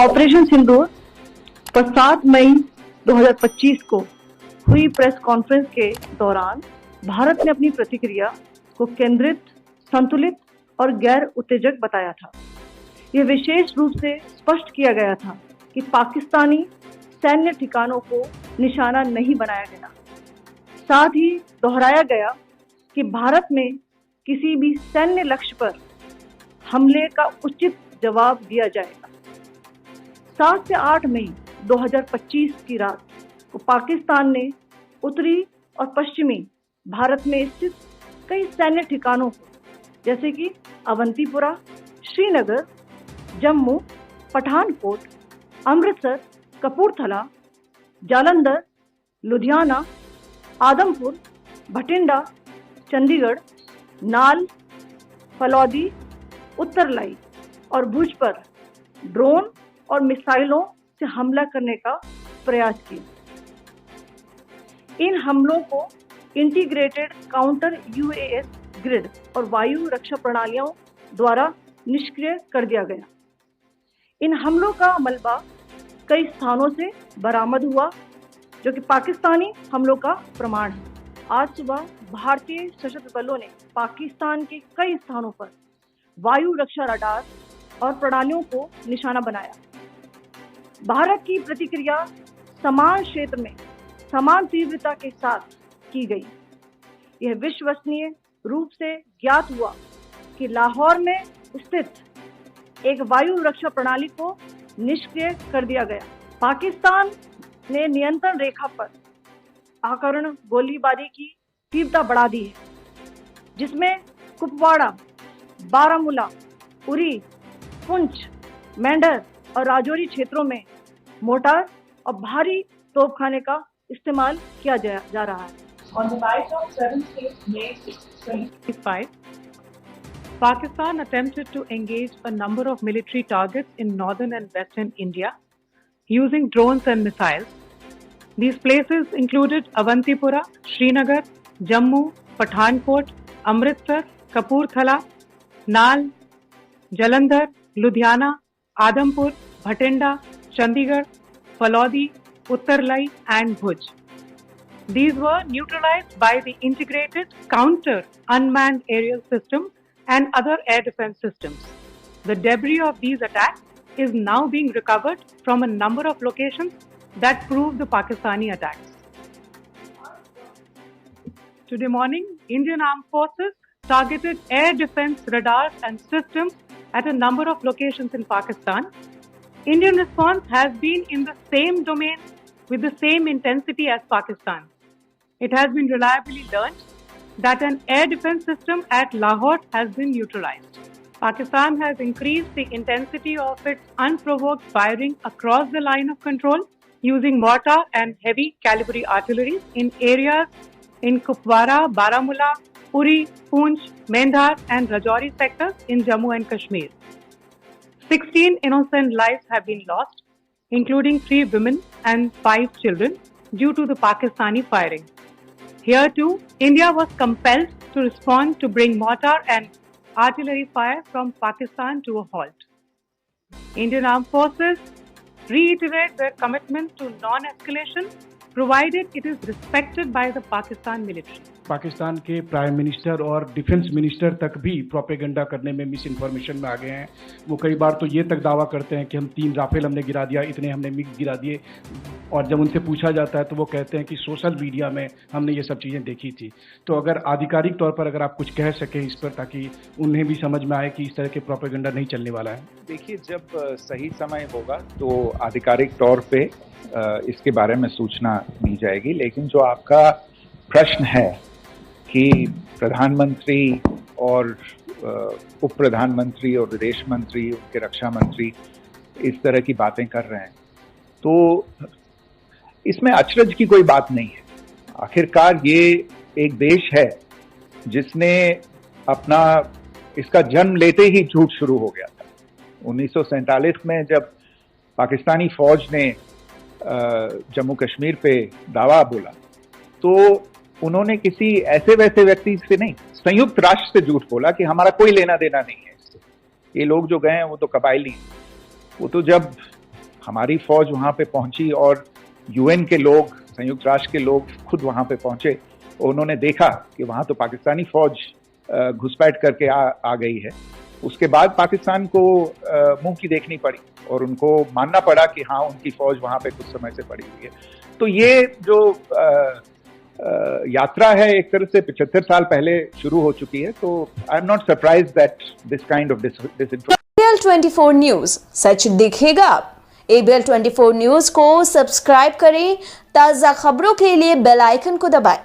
Operation सिंदूर पर 7 मई 2025 को हुई प्रेस कॉन्फ्रेंस के दौरान भारत ने अपनी प्रतिक्रिया को केंद्रित, संतुलित और गैर उत्तेजक बताया था। यह विशेष रूप से स्पष्ट किया गया था कि पाकिस्तानी सैन्य ठिकानों को निशाना नहीं बनाया गया। साथ ही दोहराया गया कि भारत में किसी भी सैन्य लक्ष्य पर हमले का उचित जवाब दिया जाएगा। 7 से 8 मई 2025 की रात को पाकिस्तान ने उत्तरी और पश्चिमी भारत में स्थित कई सैन्य ठिकानों को, जैसे कि अवंतीपुरा, श्रीनगर, जम्मू, पठानकोट, अमृतसर, कपूरथला, जालंधर, लुधियाना, आदमपुर, भटिंडा, चंडीगढ़, नाल, फलौदी, उत्तरलाई और भुज पर ड्रोन और मिसाइलों से हमला करने का प्रयास किया। इन हमलों को इंटीग्रेटेड काउंटर यूएस ग्रिड और वायु रक्षा प्रणालियों द्वारा निष्क्रिय कर दिया गया। इन हमलों का मलबा कई स्थानों से बरामद हुआ, जो कि पाकिस्तानी हमलों का प्रमाण है। आज सुबह भारतीय सशस्त्र बलों ने पाकिस्तान के कई स्थानों पर वायु रक्षा रडार और प्रणालियों को निशाना बनाया। भारत की प्रतिक्रिया समान क्षेत्र में समान तीव्रता के साथ की गई। यह विश्वसनीय रूप से ज्ञात हुआ कि लाहौर में स्थित एक वायु रक्षा प्रणाली को निष्क्रिय कर दिया गया। पाकिस्तान ने नियंत्रण रेखा पर आकरण गोलीबारी की तीव्रता बढ़ा दी है, जिसमें कुपवाड़ा, बारामूला, उरी, पुंछ, मेंढर और राजौरी क्षेत्रों में मोर्टार और भारी तोपखाने का इस्तेमाल किया जा रहा है। On the night of 7th May 2025, Pakistan attempted to engage a number of military targets in northern and western India using drones and missiles. These places included Avantipura, Srinagar, Jammu, Pathankot, Amritsar, Kapurthala, Nal, Jalandhar, Ludhiana, Adampur, Bhatinda, Chandigarh, Falodi, Uttarlai and Bhuj. These were neutralized by the integrated counter unmanned aerial system and other air defense systems. The debris of these attacks is now being recovered from a number of locations that prove the Pakistani attacks. Today morning, Indian Armed Forces targeted air defense radars and systems at a number of locations in Pakistan. Indian response has been in the same domain with the same intensity as Pakistan. It has been reliably learned that an air defense system at Lahore has been neutralized. Pakistan has increased the intensity of its unprovoked firing across the line of control using mortar and heavy calibre artillery in areas in Kupwara, Baramulla, Uri, Poonch, Mendhar and Rajouri sectors in Jammu and Kashmir. 16 innocent lives have been lost, including 3 women and 5 children, due to the Pakistani firing. Here too, India was compelled to respond to bring mortar and artillery fire from Pakistan to a halt. Indian Armed Forces reiterate their commitment to non-escalation, provided it is respected by the Pakistan military. Pakistan के prime minister और defence minister तक भी propaganda करने में miss information में आ गए हैं। वो कई बार तो ये तक दावा करते हैं कि हम 3 राफेल हमने गिरा दिया, इतने हमने मिग गिरा दिए, और जब उनसे पूछा जाता है तो वो कहते हैं कि सोशल मीडिया में हमने ये सब चीज़ें देखी थी। तो अगर आधिकारिक तौर पर अगर आप कुछ कह सकें इस पर, ताकि उन्हें भी समझ में आए कि इस तरह के प्रोपेगेंडा नहीं चलने वाला है। देखिए, जब सही समय होगा तो आधिकारिक तौर पर इसके बारे में सूचना दी जाएगी। लेकिन जो आपका प्रश्न है कि प्रधानमंत्री और उप प्रधानमंत्री और विदेश मंत्री, उनके रक्षा मंत्री इस तरह की बातें कर रहे हैं, तो इसमें अचरज की कोई बात नहीं है। आखिरकार ये एक देश है जिसने अपना इसका जन्म लेते ही झूठ शुरू हो गया था। 1947 में जब पाकिस्तानी फौज ने जम्मू कश्मीर पे दावा बोला, तो उन्होंने किसी ऐसे वैसे व्यक्ति से नहीं, संयुक्त राष्ट्र से झूठ बोला कि हमारा कोई लेना देना नहीं है इससे। ये लोग जो गए हैं वो तो कबायली हैं। वो तो जब हमारी फौज वहां पे पहुंची और यूएन के लोग, संयुक्त राष्ट्र के लोग खुद वहां पे पहुंचे, उन्होंने देखा कि वहां तो पाकिस्तानी फौज घुसपैठ करके आ गई है। उसके बाद पाकिस्तान को मुंह की देखनी पड़ी और उनको मानना पड़ा कि हाँ, उनकी फौज वहां पे कुछ समय से पड़ी हुई है। तो ये जो यात्रा है एक तरह से 75 साल पहले शुरू हो चुकी है। तो I am not surprise that this kind of disinformation. ABL 24 news, सच दिखेगा अब। ABL 24 न्यूज को सब्सक्राइब करें, ताज़ा खबरों के लिए बेल आइकन को दबाएं।